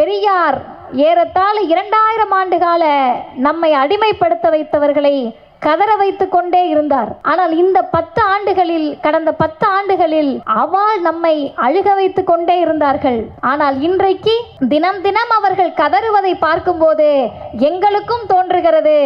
பெரியார் ஏறத்தாழ 2000 ஆண்டுகால நம்மை அடிமைப்படுத்த வைத்தவர்களை கதற வைத்து கொண்டே இருந்தார். ஆனால் இந்த 10 ஆண்டுகளில், கடந்த 10 ஆண்டுகளில் அவள் நம்மை அழுக வைத்து கொண்டே இருந்தார்கள். ஆனால் இன்றைக்கு தினம் தினம் அவர்கள் கதறுவதை பார்க்கும்போது எங்களுக்கும் தோன்றுகிறது,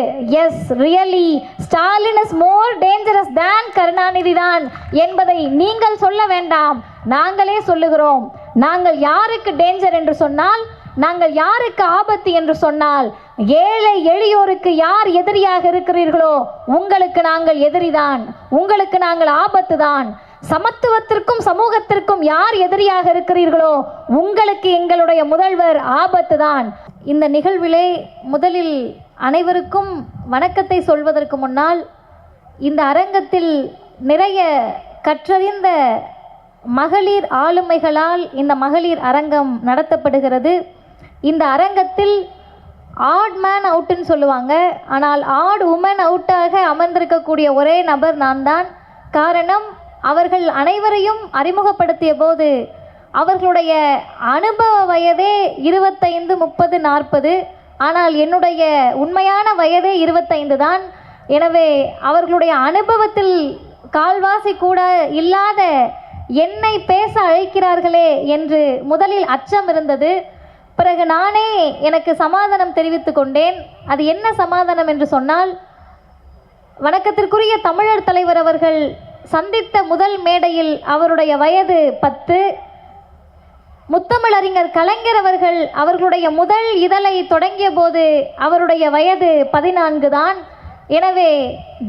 yes really Stalin is more dangerous than Karunanidhi தான் என்பதை நீங்கள் சொல்ல வேண்டாம், நாங்களே சொல்லுகிறோம். நாங்கள் யாருக்கு டேஞ்சர் என்று சொன்னால், நாங்கள் யாருக்கு ஆபத்து என்று சொன்னால், ஏழை எளியோருக்கு யார் எதிரியாக இருக்கிறீர்களோ உங்களுக்கு நாங்கள் எதிரிதான், உங்களுக்கு நாங்கள் ஆபத்து தான். சமத்துவத்திற்கும் சமூகத்திற்கும் யார் எதிரியாக இருக்கிறீர்களோ உங்களுக்கு எங்களுடைய முதல்வர் ஆபத்து தான். இந்த நிகழ்விலே முதலில் அனைவருக்கும் வணக்கத்தை சொல்வதற்கு முன்னால், இந்த அரங்கத்தில் நிறைய கற்றறிந்த மகளிர் ஆளுமைகளால் இந்த மகளிர் அரங்கம் நடத்தப்படுகிறது. இந்த அரங்கத்தில் ஆட் மேன் அவுட்டுன்னு சொல்லுவாங்க, ஆனால் ஆட் உமன் அவுட்டாக அமர்ந்திருக்கக்கூடிய ஒரே நபர் நான் தான். காரணம், அவர்கள் அனைவரையும் அறிமுகப்படுத்திய போது அவர்களுடைய அனுபவ வயதே 25, 30, 40. ஆனால் என்னுடைய உண்மையான வயதே 25 தான். எனவே அவர்களுடைய அனுபவத்தில் கால்வாசி கூட இல்லாத என்னை பேச அழைக்கிறார்களே என்று முதலில் அச்சம் இருந்தது. பிறகு நானே எனக்கு சமாதானம் தெரிவித்து கொண்டேன். அது என்ன சமாதானம் என்று சொன்னால், வணக்கத்திற்குரிய தமிழர் தலைவர் அவர்கள் சந்தித்த முதல் மேடையில் அவருடைய வயது 10. முத்தமிழறிஞர் கலைஞர் அவர்கள் அவர்களுடைய முதல் இதழை தொடங்கிய போது அவருடைய வயது 14 தான். எனவே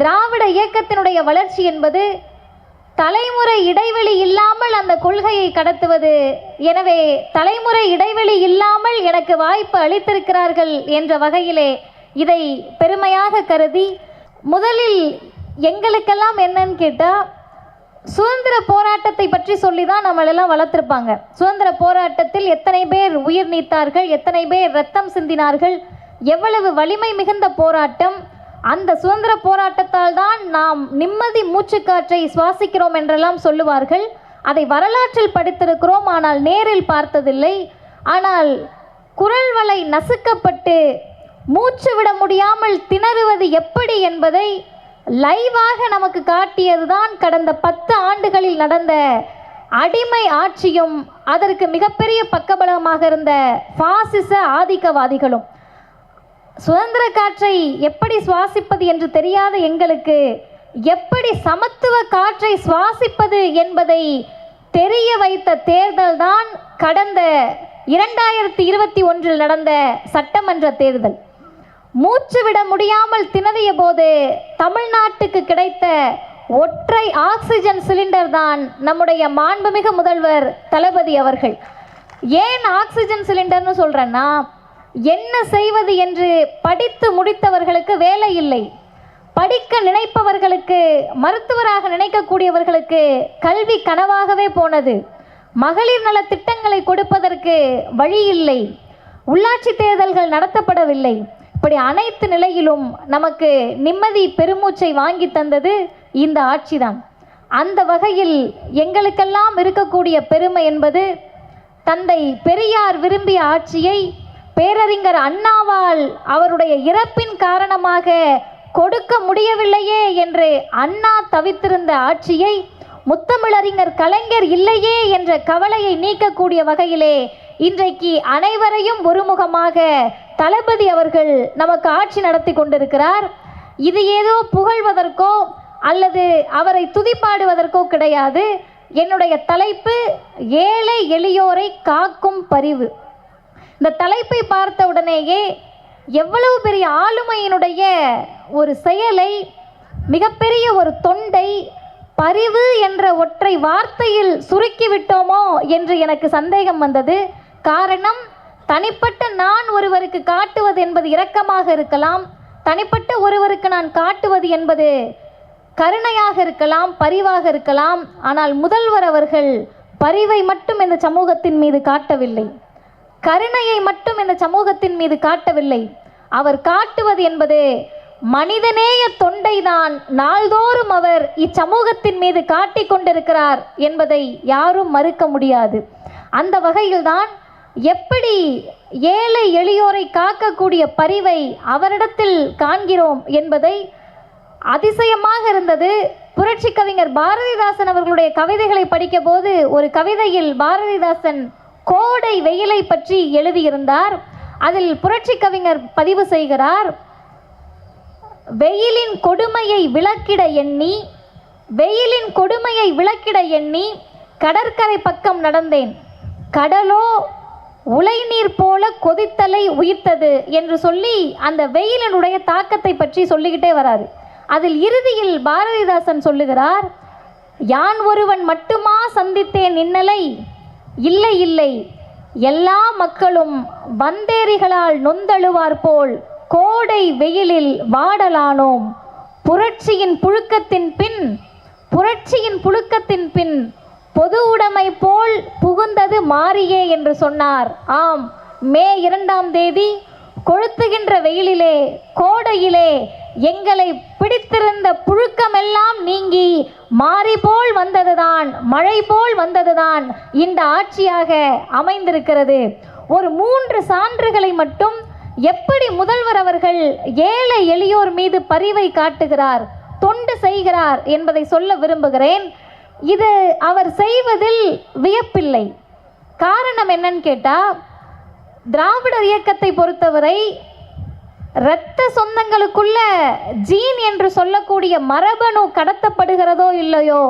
திராவிட இயக்கத்தினுடைய வளர்ச்சி என்பது தலைமுறை இடைவெளி இல்லாமல் அந்த கொள்கையை கடத்துவது. எனவே தலைமுறை இடைவெளி இல்லாமல் எனக்கு வாய்ப்பு அளித்திருக்கிறார்கள் என்ற வகையிலே இதை பெருமையாக கருதி, முதலில் எங்களுக்கெல்லாம் என்னன்னு கேட்டால், சுதந்திர போராட்டத்தை பற்றி சொல்லி தான் நம்மளெல்லாம் வளர்த்துருப்பாங்க. சுதந்திர போராட்டத்தில் எத்தனை பேர் உயிர் நீத்தார்கள், எத்தனை பேர் ரத்தம் சிந்தினார்கள், எவ்வளவு வலிமை மிகுந்த போராட்டம். அந்த சுதந்திர போராட்டத்தால் தான் நாம் நிம்மதி மூச்சுக்காற்றை சுவாசிக்கிறோம் என்றெல்லாம் சொல்லுவார்கள். அதை வரலாற்றில் படித்திருக்கிறோம், ஆனால் நேரில் பார்த்ததில்லை. ஆனால் குரல் வளை நசுக்கப்பட்டு மூச்சு விட முடியாமல் திணறுவது எப்படி என்பதை லைவாக நமக்கு காட்டியதுதான் கடந்த 10 ஆண்டுகளில் நடந்த அடிமை ஆட்சியும் அதற்கு மிகப்பெரிய பக்கபலமாக இருந்த பாசிச ஆதிக்கவாதிகளும். சுதந்திர காற்றை எப்படி சுவாசிப்பது என்று தெரியாத எங்களுக்கு எப்படி சமத்துவ காற்றை சுவாசிப்பது என்பதை தெரிய வைத்த தேர்தல் தான் கடந்த 2021 நடந்த சட்டமன்ற தேர்தல். மூச்சு விட முடியாமல் திணறிய போது தமிழ்நாட்டுக்கு கிடைத்த ஒற்றை ஆக்சிஜன் சிலிண்டர் தான் நம்முடைய மாண்புமிகு முதல்வர் தளபதி அவர்கள். ஏன் ஆக்சிஜன் சிலிண்டர்னு சொல்கிறேன்னா, என்ன செய்வது என்று படித்து முடித்தவர்களுக்கு வேலை இல்லை, படிக்க நினைப்பவர்களுக்கு, மருத்துவராக நினைக்கக்கூடியவர்களுக்கு கல்வி கனவாகவே போனது. மகளிர் நல திட்டங்களை கொடுப்பதற்கு வழி இல்லை, உள்ளாட்சி தேர்தல்கள் நடத்தப்படவில்லை. இப்படி அனைத்து நிலையிலும் நமக்கு நிம்மதி பெருமூச்சை வாங்கி தந்தது இந்த ஆட்சிதான். அந்த வகையில் எங்களுக்கெல்லாம் இருக்கக்கூடிய பெருமை என்பது, தந்தை பெரியார் விரும்பிய ஆட்சியை பேரறிஞர் அண்ணாவால் அவருடைய இறப்பின் காரணமாக கொடுக்க முடியவில்லையே என்று அண்ணா தவித்திருந்த ஆட்சியை, முத்தமிழறிஞர் கலைஞர் இல்லையே என்ற கவலையை நீக்கக்கூடிய வகையிலே இன்றைக்கு அனைவரையும் ஒருமுகமாக தளபதி அவர்கள் நமக்கு ஆட்சி நடத்தி கொண்டிருக்கிறார். இது ஏதோ புகழ்வதற்கோ அல்லது அவரை துதிப்பாடுவதற்கோ கிடையாது. என்னுடைய தலைப்பு ஏழை எளியோரை காக்கும் பரிவு. இந்த தலைப்பை பார்த்த உடனேயே எவ்வளவு பெரிய ஆளுமையினுடைய ஒரு செயலை, மிகப்பெரிய ஒரு தொண்டை பரிவு என்ற ஒற்றை வார்த்தையில் சுருக்கிவிட்டோமோ என்று எனக்கு சந்தேகம் வந்தது. காரணம், தனிப்பட்ட நான் ஒருவருக்கு காட்டுவது என்பது இரக்கமாக இருக்கலாம், தனிப்பட்ட ஒருவருக்கு நான் காட்டுவது என்பது கருணையாக இருக்கலாம், பரிவாக இருக்கலாம். ஆனால் முதல்வர் அவர்கள் பரிவை மட்டும் இந்த சமூகத்தின் மீது காட்டவில்லை, கருணையை மட்டும் இந்த சமூகத்தின் மீது காட்டவில்லை. அவர் காட்டுவது என்பது மனிதநேய தொண்டைதான் நாள்தோறும் அவர் இச்சமூகத்தின் மீது காட்டிக் கொண்டிருக்கிறார் என்பதை யாரும் மறுக்க முடியாது. அந்த வகையில்தான் எப்படி ஏழை எளியோரை காக்கக்கூடிய பரிவை அவரிடத்தில் காண்கிறோம் என்பதை அதிசயமாக இருந்தது. புரட்சி கவிஞர் பாரதிதாசன் அவர்களுடைய கவிதைகளை படிக்க போது ஒரு கவிதையில் பாரதிதாசன் கோடை வெயிலை பற்றி எழுதியிருந்தார். அதில் புரட்சி கவிஞர் பதிவு செய்கிறார், வெயிலின் கொடுமையை விளக்கிட எண்ணி கடற்கரை பக்கம் நடந்தேன், கடலோ உலைநீர் போல கொதித்தலை உயிர்த்தது என்று சொல்லி அந்த வெயிலினுடைய தாக்கத்தை பற்றி சொல்லிக்கிட்டே வராரு. அதில் இறுதியில் பாரதிதாசன் சொல்லுகிறார், யான் ஒருவன் மட்டுமா சந்தித்தேன் இன்னலை, இல்லை இல்லை எல்லா மக்களும் வந்தேரிகளால் நொந்தழுவார் போல் கோடை வெயிலில் வாடலானோம், புரட்சியின் புழுக்கத்தின் பின் பொது உடைமை போல் புகுந்தது மாறியே என்று சொன்னார். ஆம், மே 2ஆம் தேதி கொளுத்துகின்ற வெயிலிலே கோடையிலே எங்களை பிடித்திருந்த புழுக்கமெல்லாம் நீங்கி மாறி போல் வந்ததுதான், மழை போல் வந்ததுதான் இந்த ஆட்சியாக அமைந்திருக்கிறது. ஒரு 3 சான்றுகளை மட்டும் எப்படி முதல்வர் அவர்கள் ஏழை எளியோர் மீது பரிவை காட்டுகிறார், தொண்டு செய்கிறார் என்பதை சொல்ல விரும்புகிறேன். இது அவர் செய்வதில் வியப்பில்லை. காரணம் என்னன்னு கேட்டால், திராவிடர் இயக்கத்தை பொறுத்தவரை இரத்த சொந்தங்களுக்குள்ள ஜீன் என்று சொல்லக்கூடிய மரபணு கடத்தப்படுகிறதோ இல்லையோ,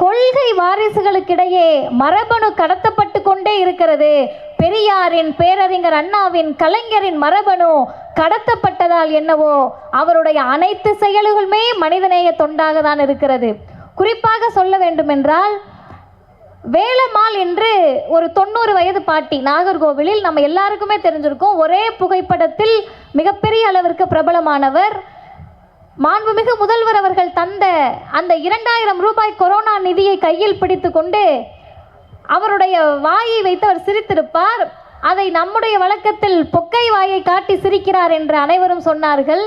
கொள்கை வாரிசுகளுக்கிடையே மரபணு கடத்தப்பட்டு கொண்டே இருக்கிறது. பெரியாரின், பேரறிஞர் அண்ணாவின், கலைஞரின் மரபணு கடத்தப்பட்டதால் என்னவோ அவருடைய அனைத்து செயல்களுமே மனிதநேய தொண்டாக தான் இருக்கிறது. குறிப்பாக சொல்ல வேண்டுமென்றால், வேலம்மாள் என்று ஒரு 90 வயது பாட்டி நாகர்கோவிலில் நம்ம எல்லாருக்குமே தெரிஞ்சிருக்கும். ஒரே புகைப்படத்தில் மிகப்பெரிய அளவிற்கு பிரபலமானவர். மாண்புமிகு முதல்வர் அவர்கள் தந்த அந்த 2000 ரூபாய் கொரோனா நிதியை கையில் பிடித்து கொண்டு அவருடைய வாயை வைத்து அவர் சிரித்திருப்பார். அதை நம்முடைய வழக்கத்தில் பொக்கை வாயை காட்டி சிரிக்கிறார் என்று அனைவரும் சொன்னார்கள்.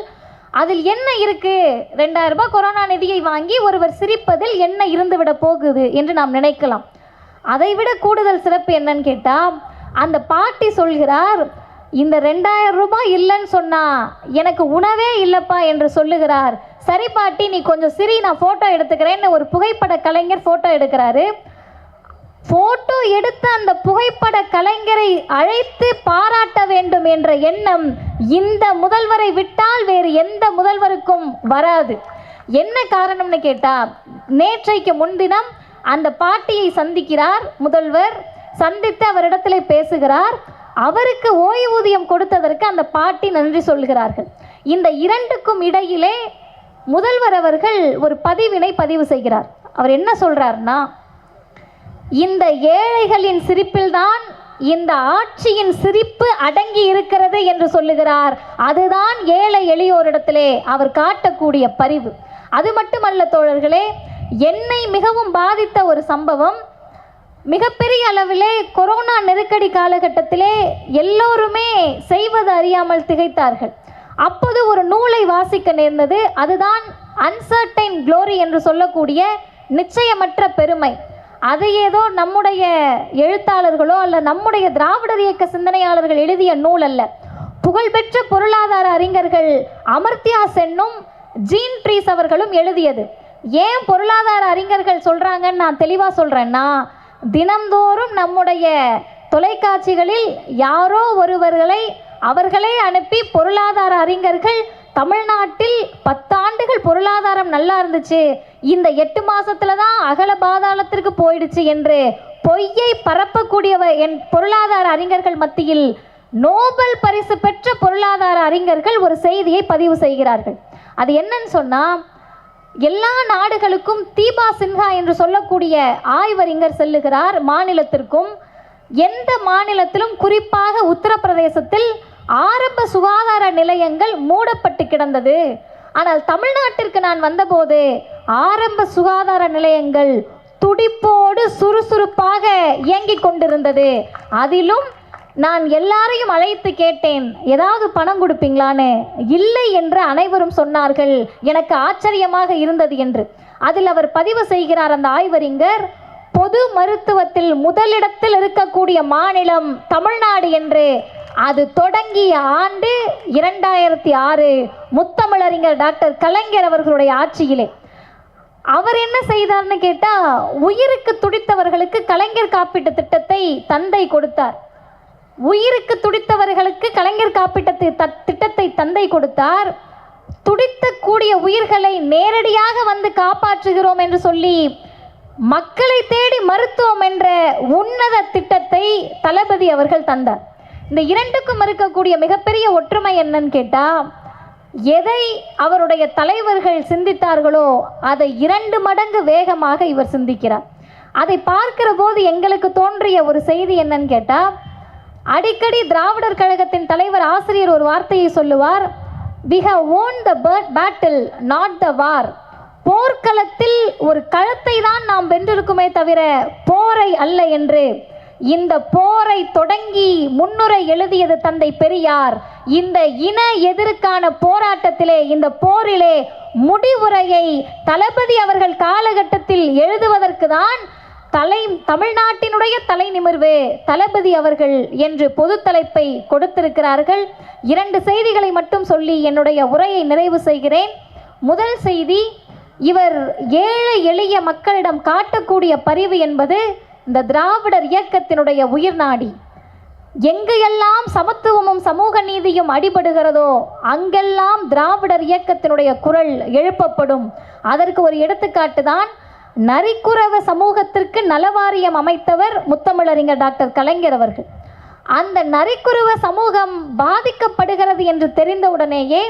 அதில் என்ன இருக்கு, 2000 ரூபாய் கொரோனா நிதியை வாங்கி ஒருவர் சிரிப்பதில் என்ன இருந்துவிட போகுது என்று நாம் நினைக்கலாம். அதைவிட கூடுதல் சிறப்பு என்னன்னு கேட்டால், அந்த பாட்டி சொல்கிறார், இந்த 2000 ரூபாய் இல்லைன்னு சொன்னா எனக்கு உணவே இல்லைப்பா என்று சொல்லுகிறார். சரி பாட்டி, நீ கொஞ்சம் சிரி, நான் ஃபோட்டோ எடுத்துக்கிறேன்னு ஒரு புகைப்பட கலைஞர் ஃபோட்டோ எடுக்கிறாரு. ஃபோட்டோ எடுத்த அந்த புகைப்பட கலைஞரை அழைத்து பாராட்ட வேண்டும் என்ற எண்ணம் இந்த முதல்வரை விட்டால் வேறு எந்த முதல்வருக்கும் வராது. என்ன காரணம்னு கேட்டால், நேற்றைக்கு முன்தினம் அந்த பாட்டியை சந்திக்கிறார் முதல்வர். சந்தித்து அவரிடத்திலே பேசுகிறார். அவருக்கு ஓய்வூதியம் கொடுத்ததற்கு அந்த பாட்டி நன்றி சொல்கிறார்கள். இந்த இரண்டுக்கும் இடையிலே முதல்வர் அவர்கள் ஒரு பதிவினை பதிவு செய்கிறார். அவர் என்ன சொல்றார்னா, இந்த ஏழைகளின் சிரிப்பில்தான் இந்த ஆட்சியின் சிரிப்பு அடங்கி இருக்கிறது என்று சொல்லுகிறார். அதுதான் ஏழை எளியோரிடத்திலே அவர் காட்டக்கூடிய பரிவு. அது மட்டுமல்ல தோழர்களே, என்னை மிகவும் பாதித்த ஒரு சம்பவம், மிகப்பெரிய அளவிலே கொரோனா நெருக்கடி காலகட்டத்திலே எல்லோருமே செய்வது அறியாமல் திகைத்தார்கள். அப்போது ஒரு நூலை வாசிக்க நேர்ந்தது. அதுதான் அன்சர்டைன் க்ளோரி என்று சொல்லக்கூடிய நிச்சயமற்ற பெருமை. அது ஏதோ நம்முடைய எழுத்தாளர்களோ அல்ல நம்முடைய திராவிடர் இயக்க சிந்தனையாளர்கள் எழுதிய நூல் அல்ல. புகழ்பெற்ற பொருளாதார அறிஞர்கள் அமர்த்தியா சென்னும் ஜீன் ட்ரீஸ் அவர்களும் எழுதியது. ஏன் பொருளாதார அறிஞர்கள் சொல்றாங்கன்னு நான் தெளிவா சொல்றேன்னா, தினந்தோறும் நம்முடைய தொலைக்காட்சிகளில் யாரோ ஒருவர்களை அவர்களே அனுப்பி பொருளாதார அறிஞர்கள் தமிழ்நாட்டில் 10 ஆண்டுகள் பொருளாதாரம் நல்லா இருந்துச்சு, இந்த 8 மாசத்துல தான் அகல பாதாளத்திற்கு போயிடுச்சு என்று பொய்யை பரப்பக்கூடியவர் என் பொருளாதார அறிஞர்கள் மத்தியில் நோபல் பரிசு பெற்ற பொருளாதார அறிஞர்கள் ஒரு செய்தியை பதிவு செய்கிறார்கள். அது என்னன்னு சொன்னா, எல்லா நாடுகளுக்கும் தீபா சின்ஹா என்று சொல்லக்கூடிய ஆய்வறிஞர் செல்லுகிறார் மாநிலத்திற்கும். எந்த மாநிலத்திலும் குறிப்பாக உத்தரப்பிரதேசத்தில் ஆரம்ப சுகாதார நிலையங்கள் மூடப்பட்டு கிடந்தது. ஆனால் தமிழ்நாட்டிற்கு நான் வந்தபோது ஆரம்ப சுகாதார நிலையங்கள் துடிப்போடு சுறுசுறுப்பாக இயங்கிக் கொண்டிருந்தது. அதிலும் நான் எல்லாரையும் அழைத்து கேட்டேன், ஏதாவது பணம் கொடுப்பீங்களான்னு. இல்லை என்று அனைவரும் சொன்னார்கள். எனக்கு ஆச்சரியமாக இருந்தது என்று அதில் அவர் பதிவு செய்கிறார் அந்த ஆய்வறிஞர். பொது மருத்துவத்தில் முதலிடத்தில் இருக்கக்கூடிய மாநிலம் தமிழ்நாடு என்று அது தொடங்கிய ஆண்டு 2006 முத்தமிழறிஞர் டாக்டர் கலைஞர் அவர்களுடைய ஆட்சியிலே. அவர் என்ன செய்தார்னு கேட்டால், உயிருக்கு துடித்தவர்களுக்கு கலைஞர் காப்பீட்டு திட்டத்தை தந்தை கொடுத்தார். உயிருக்கு துடித்தவர்களுக்கு கலைஞர் காப்பீட்டு திட்டத்தை தந்தை கொடுத்தார். துடித்தக்கூடிய உயிர்களை நேரடியாக வந்து காப்பாற்றுகிறோம் என்று சொல்லி மக்களை தேடி மருத்துவம் என்ற உன்னத திட்டத்தை தளபதி அவர்கள் தந்தார். இந்த இரண்டுக்கும் இருக்கக்கூடிய மிகப்பெரிய ஒற்றுமை என்னன்னு கேட்டால், எதை அவருடைய தலைவர்கள் சிந்தித்தார்களோ அதை 2 மடங்கு வேகமாக இவர் சிந்திக்கிறார். அதை பார்க்கிற போது எங்களுக்கு தோன்றிய ஒரு செய்தி என்னன்னு கேட்டால், அடிக்கடி திராவிடர் கழகத்தின் தலைவர் ஆசிரியர் ஒரு வார்த்தையை சொல்லுவார், we have won the battle not the war. போர்க்களத்தில் ஒரு களத்தை தான் நாம் வென்றிருக்குமே தவிர போரை அல்ல என்று. இந்த போரை தொடங்கி முன்னுரை எழுதியது தந்தை பெரியார். இந்த இன எதிர்க்கான போராட்டத்திலே, இந்த போரிலே முடிவுரையை தளபதி அவர்கள் காலகட்டத்தில் எழுதுவதற்கு தான் தமிழ்நாட்டினுடைய தலை நிமிர்வு தளபதி அவர்கள் என்று பொது தலைப்பை கொடுத்திருக்கிறார்கள். 2 செய்திகளை மட்டும் சொல்லி என்னுடைய உரையை நிறைவு செய்கிறேன். முதல் செய்தி, இவர் ஏழை எளிய மக்களிடம் காட்டக்கூடிய பரிவு என்பது இந்த திராவிடர் இயக்கத்தினுடைய உயிர் நாடி. எங்கு எல்லாம் சமத்துவமும் சமூக நீதியும் அடிபடுகிறதோ அங்கெல்லாம் திராவிடர் இயக்கத்தினுடைய குரல் எழுப்பப்படும். அதற்கு ஒரு எடுத்துக்காட்டு தான் நரிக்குறவ சமூகத்திற்கு நலவாரியம் அமைத்தவர் முத்தமிழறிஞர் டாக்டர் கலைஞர் அவர்கள். அந்த நரிக்குறவ சமூகம் பாதிக்கப்படுகிறது என்று தெரிந்தவுடனேயே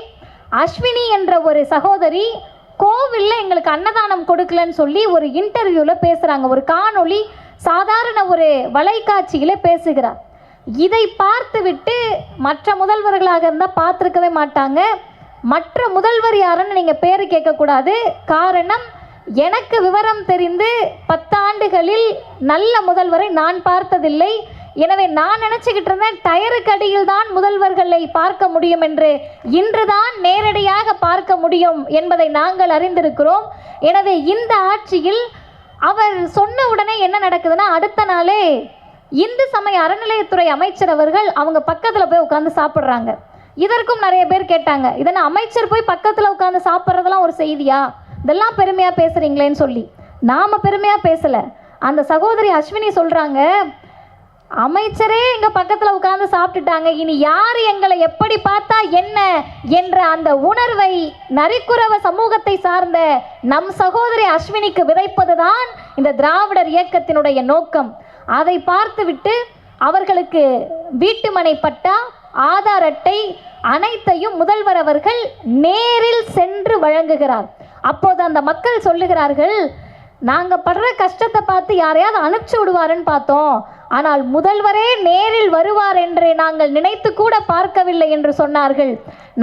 அஸ்வினி என்ற ஒரு சகோதரி கோவிலில் எங்களுக்கு அன்னதானம் கொடுக்கலன்னு சொல்லி ஒரு இன்டர்வியூவில் பேசுகிறாங்க. ஒரு காணொளி சாதாரண ஒரு வலைக்காட்சியில் பேசுகிறார். இதை பார்த்துவிட்டு மற்ற முதல்வர்களாக இருந்தால் பார்த்துருக்கவே மாட்டாங்க. மற்ற முதல்வர் யாருன்னு நீங்கள் பேர் கேட்கக்கூடாது. காரணம், எனக்கு விவரம் தெரிந்து 10 ஆண்டுகளில் நல்ல முதல்வரை நான் பார்த்ததில்லை. எனவே நான் நினச்சிக்கிட்டு இருந்தேன் டயருக்கு அடியில் தான் முதல்வர்களை பார்க்க முடியும் என்று. இன்றுதான் நேரடியாக பார்க்க முடியும் என்பதை நாங்கள் அறிந்திருக்கிறோம். எனவே இந்த ஆட்சியில் அவர் சொன்ன உடனே என்ன நடக்குதுன்னா, அடுத்த நாளே இந்து சமய அறநிலையத்துறை அமைச்சர் அவர்கள் அவங்க பக்கத்தில் போய் உட்காந்து சாப்பிட்றாங்க. இதற்கும் நிறைய பேர் கேட்டாங்க, இதனால் அமைச்சர் போய் பக்கத்தில் உட்காந்து சாப்பிட்றதெல்லாம் ஒரு செய்தியா, இதெல்லாம் பெருமையாக பேசுகிறீங்களேன்னு சொல்லி. நாம் பெருமையாக பேசலை. அந்த சகோதரி அஸ்வினி சொல்கிறாங்க, அமைச்சரே எங்க பக்கத்தில் உட்கார்ந்து சாப்பிட்டுட்டாங்க, இனி யார் எங்களை எப்படி பார்த்தா என்ன என்ற அந்த உணர்வை நரிக்குறவ சமூகத்தை சார்ந்த நம் சகோதரி அஸ்வினிக்கு விதைப்பதுதான் இந்த திராவிடர் இயக்கத்தினுடைய நோக்கம். அதை பார்த்துவிட்டு அவர்களுக்கு வீட்டுமனை பட்டா, ஆதார் அட்டை அனைத்தையும் முதல்வர் அவர்கள் நேரில் சென்று வழங்குகிறார். அப்போது அந்த மக்கள் சொல்லுகிறார்கள், நாங்கள் படுற கஷ்டத்தை பார்த்து யாரையாவது அனுப்பிச்சு விடுவாருன்னு பார்த்தோம், ஆனால் முதல்வரே நேரில் வருவார் என்று நாங்கள் நினைத்து கூட பார்க்கவில்லை என்று சொன்னார்கள்.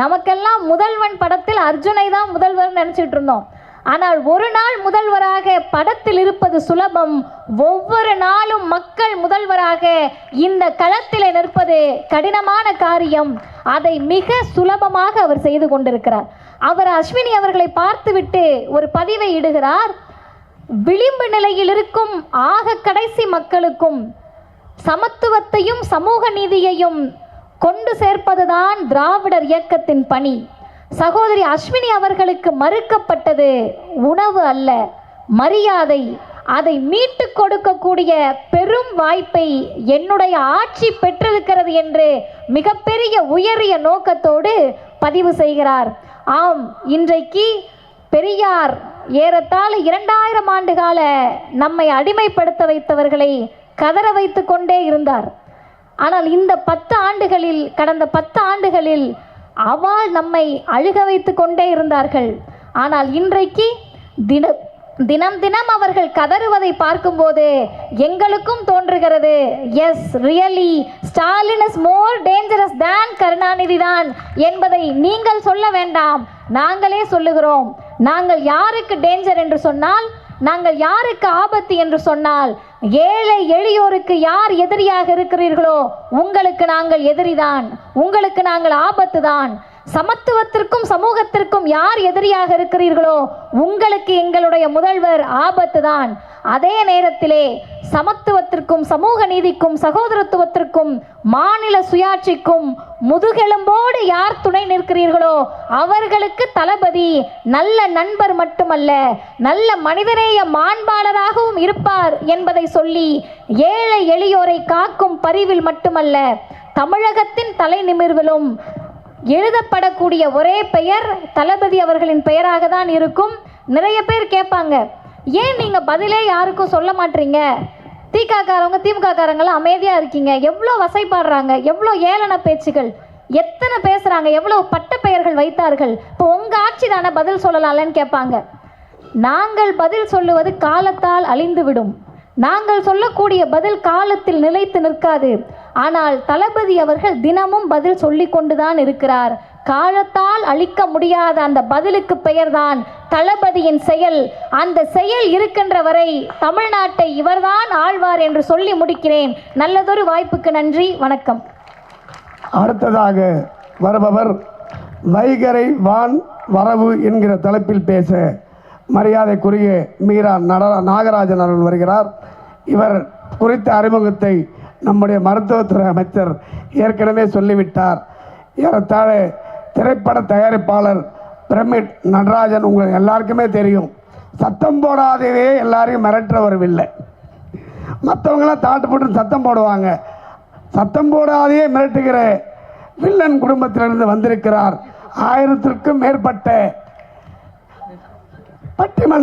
நமக்கெல்லாம் முதல்வன் படத்தில் அர்ஜுனை தான் முதல்வர் நினைச்சிட்டு இருந்தோம். ஆனால் ஒரு நாள் முதல்வராக படத்தில் இருப்பது சுலபம், ஒவ்வொரு நாளும் மக்கள் முதல்வராக இந்த களத்தில் நிற்பது கடினமான காரியம். அதை மிக சுலபமாக அவர் செய்து கொண்டிருக்கிறார். அவர் அஸ்வினி அவர்களை பார்த்துவிட்டு ஒரு பதிவை இடுகிறார். விளிம்பு நிலையில் இருக்கும் ஆக கடைசி மக்களுக்கும் சமத்துவத்தையும் சமூக நீதியையும் கொண்டு சேர்ப்பதுதான் திராவிடர் இயக்கத்தின் பணி. சகோதரி அஸ்வினி அவர்களுக்கு மறுக்கப்பட்டது உணவு அல்ல, மரியாதை. அதை மீட்டு கொடுக்கக்கூடிய பெரும் வாய்ப்பை என்னுடைய ஆட்சி பெற்றிருக்கிறது என்று மிகப்பெரிய உயரிய நோக்கத்தோடு பதிவு செய்கிறார். ஆம், இன்றைக்கு பெரியார் ஏறத்தாழ 2000 ஆண்டு கால நம்மை அடிமைப்படுத்த வைத்தவர்களை கதற வைத்து கொண்டே இருந்தார். ஆனால் இந்த 10 ஆண்டுகளில், கடந்த 10 ஆண்டுகளில் அவள் நம்மை அழுக வைத்து கொண்டே இருந்தார்கள். ஆனால் இன்றைக்கு தினம் தினம் அவர்கள் கதறுவதை பார்க்கும்போது எங்களுக்கும் தோன்றுகிறது, yes really Stalin is more dangerous than Karunanidhi தான் என்பதை நீங்கள் சொல்ல வேண்டாம், நாங்களே சொல்லுகிறோம். நாங்கள் யாருக்கு டேஞ்சர் என்று சொன்னால், நாங்கள் யாருக்கு ஆபத்து என்று சொன்னால், ஏழை எளியோருக்கு யார் எதிரியாக இருக்கிறீர்களோ உங்களுக்கு நாங்கள் எதிரிதான், உங்களுக்கு நாங்கள் ஆபத்து தான். சமத்துவத்திற்கும் சமூகத்திற்கும் யார் எதிரியாக இருக்கிறீர்களோ உங்களுக்கு எங்களுடைய முதல்வர் ஆபத்து தான். அதே நேரத்திலே சமத்துவத்திற்கும் சமூக நீதிக்கும் சகோதரத்துவத்திற்கும் மாநில சுயாட்சிக்கும் முதுகெலும்போடு யார் துணை நிற்கிறீர்களோ அவர்களுக்கு தளபதி நல்ல நண்பர் மட்டுமல்ல, நல்ல மனிதநேய மாண்பாளராகவும் இருப்பார் என்பதை சொல்லி ஏழை எளியோரை காக்கும் பரிவில் மட்டுமல்ல, தமிழகத்தின் தலை நிமிர்விலும் எழுதப்படக்கூடிய ஒரே பெயர் தளபதி அவர்களின் பெயராக தான் இருக்கும். நிறைய பேர் கேட்பாங்க, ஏன் நீங்கள் பதிலே யாருக்கும் சொல்ல மாட்டீங்க? திகாரவங்க திமுககாரங்களாம் அமைதியாக இருக்கீங்க, எவ்வளோ வசைப்பாடுறாங்க, எவ்வளோ ஏளன பேச்சுகள், எத்தனை பேசுகிறாங்க, எவ்வளோ பட்ட பெயர்கள் வைத்தார்கள், இப்போ உங்கள் ஆட்சி தானே பதில் சொல்லலாம்லன்னு கேட்பாங்க. நாங்கள் பதில் சொல்லுவது காலத்தால் அழிந்துவிடும். நாங்கள் சொல்லக்கூடிய பதில் காலத்தில் நிலைத்து நிற்காது. ஆனால் தளபதி அவர்கள் தினமும் பதில் சொல்லி கொண்டுதான் இருக்கிறார். காலத்தால் அழிக்க முடியாத அந்த பதிலுக்கு பெயர்தான் தளபதியின் செயல். அந்த செயல் இருக்கின்ற வரை தமிழ்நாட்டை இவர்தான் ஆழ்வார் என்று சொல்லி முடிக்கிறேன். நல்லதொரு வாய்ப்புக்கு நன்றி, வணக்கம். அடுத்ததாக வருபவர் வைகரை வான் வரவு என்கிற தலைப்பில் பேச மரியாதைக்குரிய மீரா நாகராஜன் அவர்கள் வருகிறார். இவர் குறித்த அறிமுகத்தை நம்முடைய மருத்துவத்துறை அமைச்சர் ஏற்கனவே சொல்லிவிட்டார். ஏறத்தாழ திரைப்பட தயாரிப்பாளர் பிரமிட் நடராஜன் உங்களுக்கு எல்லாருக்குமே தெரியும். சத்தம் போடாதவே எல்லாரையும் மிரட்டுறவரில்லை. மற்றவங்களாம் தாட்டு போட்டு சத்தம் போடுவாங்க. சத்தம் போடாதே மிரட்டுகிற வில்லன் குடும்பத்திலிருந்து வந்திருக்கிறார். 1000க்கும் மேற்பட்ட பட்டிமன்ற